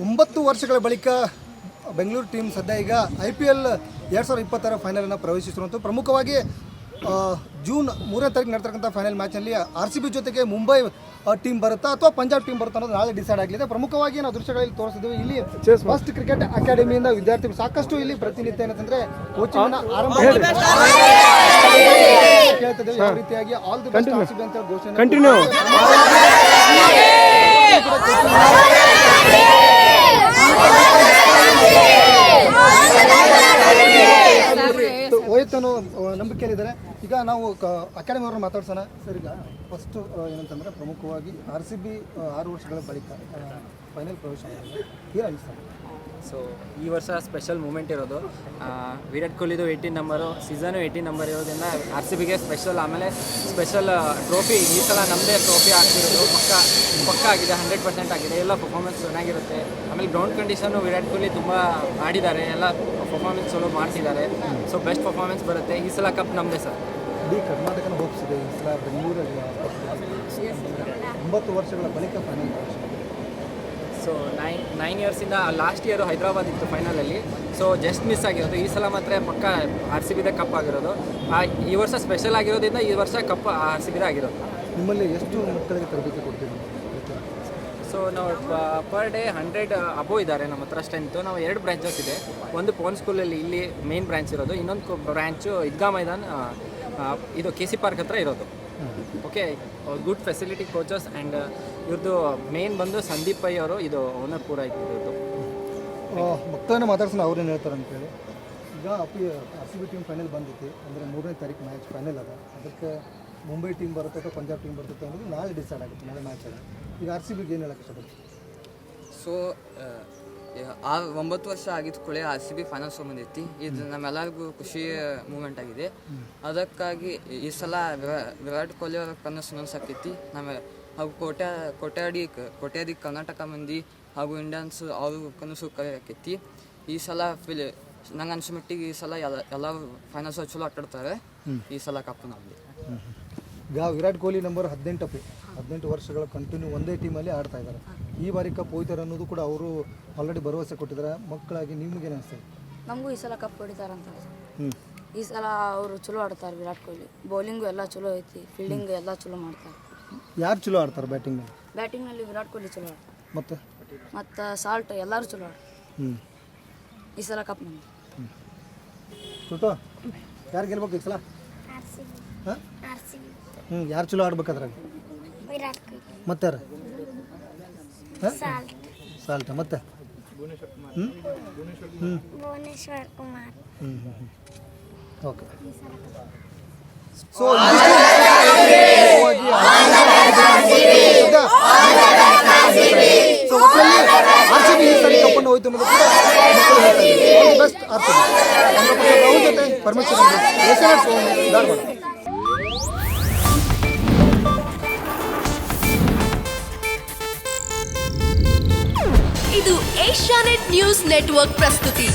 9 ವರ್ಷಗಳ ಬಳಿಕ ಬೆಂಗಳೂರು ಟೀಮ್ ಸದ್ಯ ಈಗ IPL 2020 ಫೈನಲನ್ನು ಪ್ರವೇಶಿಸಿರುವಂಥ ಪ್ರಮುಖವಾಗಿ ಜೂನ್ 3ನೇ ತಾರೀಕು ನಡೆತಕ್ಕಂಥ ಫೈನಲ್ ಮ್ಯಾಚ್ನಲ್ಲಿ RCB ಜೊತೆಗೆ ಮುಂಬೈ ಟೀಮ್ ಬರುತ್ತಾ ಅಥವಾ ಪಂಜಾಬ್ ಟೀಮ್ ಬರುತ್ತಾ ಅನ್ನೋದು ನಾಳೆ ಡಿಸೈಡ್ ಆಗಲಿದೆ. ಪ್ರಮುಖವಾಗಿ ನಾವು ದೃಶ್ಯಗಳಲ್ಲಿ ತೋರಿಸಿದ್ವಿ, ಇಲ್ಲಿ ಫಸ್ಟ್ ಕ್ರಿಕೆಟ್ ಅಕಾಡೆಮಿಯಿಂದ ವಿದ್ಯಾರ್ಥಿಗಳು ಸಾಕಷ್ಟು ಇಲ್ಲಿ ಪ್ರತಿನಿತ್ಯ ಏನಂತಂದ್ರೆ ಕೋಚಿಂಗ್ ಆರಂಭ ಕೇಳ್ತಿದ್ದೇವೆ. ಯಾವ ರೀತಿಯಾಗಿ ಆಲ್ ದಿ ಬೆಸ್ಟ್ RCB ಅಂತ ಘೋಷಣೆ ಹೋಯ್ತನೋ ನಂಬಿಕೆಯಲ್ಲಿದ್ದಾರೆ. ಈಗ ನಾವು ಅಕಾಡೆಮಿ ಅವ್ರನ್ನ ಮಾತಾಡ್ಸೋಣ ಸರ್. ಈಗ ಫಸ್ಟು ಏನಂತಂದರೆ ಪ್ರಮುಖವಾಗಿ RCB 6 ವರ್ಷಗಳ ಬಳಿಕ ಫೈನಲ್ ಪ್ರವೇಶ ಮಾಡಿದೆ, ಏನು ಅನಿಸ್ತಾರೆ? ಸೊ ಈ ವರ್ಷ ಸ್ಪೆಷಲ್ ಮೂಮೆಂಟ್ ಇರೋದು. ವಿರಾಟ್ ಕೊಹ್ಲಿದು 18 ನಂಬರು, ಸೀಸನು 18 ನಂಬರ್ ಇರೋದ್ರಿಂದ RCBಗೆ ಸ್ಪೆಷಲ್. ಆಮೇಲೆ ಸ್ಪೆಷಲ್ ಟ್ರೋಫಿ ಈ ಸಲ ನಮ್ಮದೇ ಟ್ರೋಫಿ ಆಗ್ತಿರೋದು ಪಕ್ಕ ಆಗಿದೆ, 100% ಆಗಿದೆ. ಎಲ್ಲ ಪರ್ಫಾರ್ಮೆನ್ಸ್ ಚೆನ್ನಾಗಿರುತ್ತೆ. ಆಮೇಲೆ ಗ್ರೌಂಡ್ ಕಂಡೀಷನ್ನು ವಿರಾಟ್ ಕೊಹ್ಲಿ ತುಂಬ ಆಡಿದ್ದಾರೆ, ಎಲ್ಲ ಪರ್ಫಾರ್ಮೆನ್ಸ್ ಚಲೋ ಮಾಡ್ತಿದ್ದಾರೆ. ಸೊ ಬೆಸ್ಟ್ ಪರ್ಫಾರ್ಮೆನ್ಸ್ ಬರುತ್ತೆ. ಈ ಸಲ ಕಪ್ ನಮ್ಮದೇ ಸರ್. ಇಡೀ ಕರ್ನಾಟಕನ ಹೋಪ್ಸಿದೆ ಈ ಸಲ ಬೆಂಗಳೂರಲ್ಲಿ 9 ವರ್ಷಗಳ ಬಳಿಕ ಫೈನಲ್ ಪ್ರವೇಶ. ಸೊ 9 ಇಯರ್ಸಿಂದ ಲಾಸ್ಟ್ ಇಯರು ಹೈದರಾಬಾದ್ ಇತ್ತು ಫೈನಲಲ್ಲಿ. ಸೊ ಜಸ್ಟ್ ಮಿಸ್ ಆಗಿರೋದು. ಈ ಸಲ ಮಾತ್ರ ಪಕ್ಕ RCBದೇ ಕಪ್ ಆಗಿರೋದು. ಈ ವರ್ಷ ಸ್ಪೆಷಲ್ ಆಗಿರೋದ್ರಿಂದ ಈ ವರ್ಷ ಕಪ್ RCBದೇ ಆಗಿರೋದು. ನಿಮ್ಮಲ್ಲಿ ಎಷ್ಟು ಮಕ್ಕಳಿಗೆ ತರಬೇತಿ ಕೊಡ್ತೀವಿ? ಸೊ ನಾವು ಪರ್ ಡೇ 100 ಅಬೋವ್ ಇದ್ದಾರೆ ನಮ್ಮ ಹತ್ರ ಸ್ಟ್ರೆಂತು. ನಾವು 2 ಬ್ರಾಂಚಸ್ ಇದೆ. ಒಂದು ಪೋನ್ ಸ್ಕೂಲಲ್ಲಿ ಇಲ್ಲಿ ಮೇನ್ ಬ್ರಾಂಚ್ ಇರೋದು, ಇನ್ನೊಂದು ಬ್ರಾಂಚು ಈದ್ಗಾ ಮೈದಾನ್ ಇದು KC ಪಾರ್ಕ್ ಹತ್ರ ಇರೋದು. Okay, good facility, coaches and ಇವ್ರದ್ದು ಮೇನ್ ಬಂದು ಸಂದೀಪ್ ಪೈ ಅವರು, ಇದು ಓನರ್ ಪೂರ ಇದ್ದು. ಮಕ್ಕಳನ್ನ ಮಾತಾಡ್ಸೋಣ, ಅವ್ರೇನು ಹೇಳ್ತಾರೆ ಅಂತೇಳಿ. ಈಗ RCB ಟೀಮ್ ಫೈನಲ್ ಬಂದಿತ್ತು, ಅಂದರೆ 3ನೇ ತಾರೀಕು ಮ್ಯಾಚ್ ಫೈನಲ್ ಅದ. ಅದಕ್ಕೆ ಮುಂಬೈ ಟೀಮ್ ಬರುತ್ತೆ ಅಥವಾ ಪಂಜಾಬ್ ಟೀಮ್ ಬರುತ್ತೆ ಅನ್ನೋದು ನಾಳೆ ಡಿಸೈಡ್ ಆಗುತ್ತೆ, ನಾಳೆ ಮ್ಯಾಚ್ ಆಗಿದೆ. ಈಗ RCBಗೆ ಏನು ಹೇಳಕ್ಕೆ ಇಷ್ಟಪಡ್ತೀವಿ? ಸೊ 9 ವರ್ಷ ಆಗಿದ ಕೂಡಲೇ RCB ಫೈನಲ್ಸ್ ಬಂದೈತಿ. ಇದು ನಮ್ಮೆಲ್ಲರಿಗೂ ಖುಷಿ ಮೂಮೆಂಟ್ ಆಗಿದೆ. ಅದಕ್ಕಾಗಿ ಈ ಸಲ ವಿರಾಟ್ ಕೊಹ್ಲಿ ಅವರ ಕನಸು ನನಸಾಕೈತಿ. ಹಾಗೂ ಕೋಟ್ಯಾದಿ ಕರ್ನಾಟಕ ಮಂದಿ ಹಾಗೂ ಇಂಡಿಯನ್ಸ್ ಅವ್ರ ಕನಸು ಕರೆಯಾಕೈತಿ. ಈ ಸಲ ನಂಗೆ ಅನ್ಸೋ ಮಟ್ಟಿಗೆ ಈ ಸಲ ಎಲ್ಲ ಫೈನಲ್ಸ್ ಚಲೋ ಆಟಾಡ್ತಾರೆ. ಈ ಸಲ ಕಪ್ ನಮ್ಮದು. ಈಗ ವಿರಾಟ್ ಕೊಹ್ಲಿ ನಂಬರ್ 18 ವರ್ಷಗಳ ಕಂಟಿನ್ಯೂ ಒಂದೇ ಟೀಮಲ್ಲಿ ಆಡ್ತಾ ಇದ್ದಾರೆ. ಈ ಬಾರಿ ಕಪ್ ಹೋಯ್ತಾರೆ ಅನ್ನೋದು ಕೂಡ ಅವರು ಆಲ್ರೆಡಿ ಭರವಸೆ ಕೊಟ್ಟಿದ್ದಾರೆ. ಮಕ್ಕಳಾಗಿ ನಿಮಗೇನು ಅನಿಸ್ತದೆ? ನಮಗೂ ಈ ಸಲ ಕಪ್ ಹೊಡಿತಾರಂತ. ಈ ಸಲ ಅವರು ಚಲೋ ಆಡ್ತಾರೆ ವಿರಾಟ್ ಕೊಹ್ಲಿ. ಬೌಲಿಂಗು ಎಲ್ಲ ಚಲೋ ಐತಿ, ಫೀಲ್ಡಿಂಗ್ ಎಲ್ಲ ಚಲೋ ಮಾಡ್ತಾರೆ. ಯಾರು ಚಲೋ ಆಡ್ತಾರೆ ಬ್ಯಾಟಿಂಗ್ನಲ್ಲಿ? ಬ್ಯಾಟಿಂಗ್ನಲ್ಲಿ ವಿರಾಟ್ ಕೊಹ್ಲಿ ಚಲೋ ಆಡ್ತಾರೆ. ಮತ್ತು ಸಾಲ್ಟ್ ಎಲ್ಲರೂ ಚಲೋ ಆಡ್ತಾರೆ. ಈ ಸಲ ಕಪ್ ನಮ್ದು. ಚುಟೋ ಯಾರು ಗೆಲ್ಬೇಕು ಈ ಸಲ? ಯಾರು ಚಲೋ ಆಡ್ಬೇಕಾದ್ರಾಗ? ವಿರಾಟ್ ಕೊಹ್ಲಿ. ಮತ್ತೆ ಸಾಲ್ಟ್. ಮತ್ತೆ Bhuvneshwar Kumar. Okay. So RCB ಈ ಸರಿ ಕಪ್ಪನ್ನು ಹೋಯ್ತು ಅನ್ನೋದು ಕೂಡ ಮಕ್ಕಳು ಹೇಳ್ತಾ ಇದ್ದಾರೆ. All the best RCB. Rahul ಜೊತೆ ಪರಮೇಶ್ವರ್ ಧಾರವಾಡ. ಇದು ಏಷ್ಯಾನೆಟ್ ನ್ಯೂಸ್ ನೆಟ್ವರ್ಕ್ ಪ್ರಸ್ತುತಿ.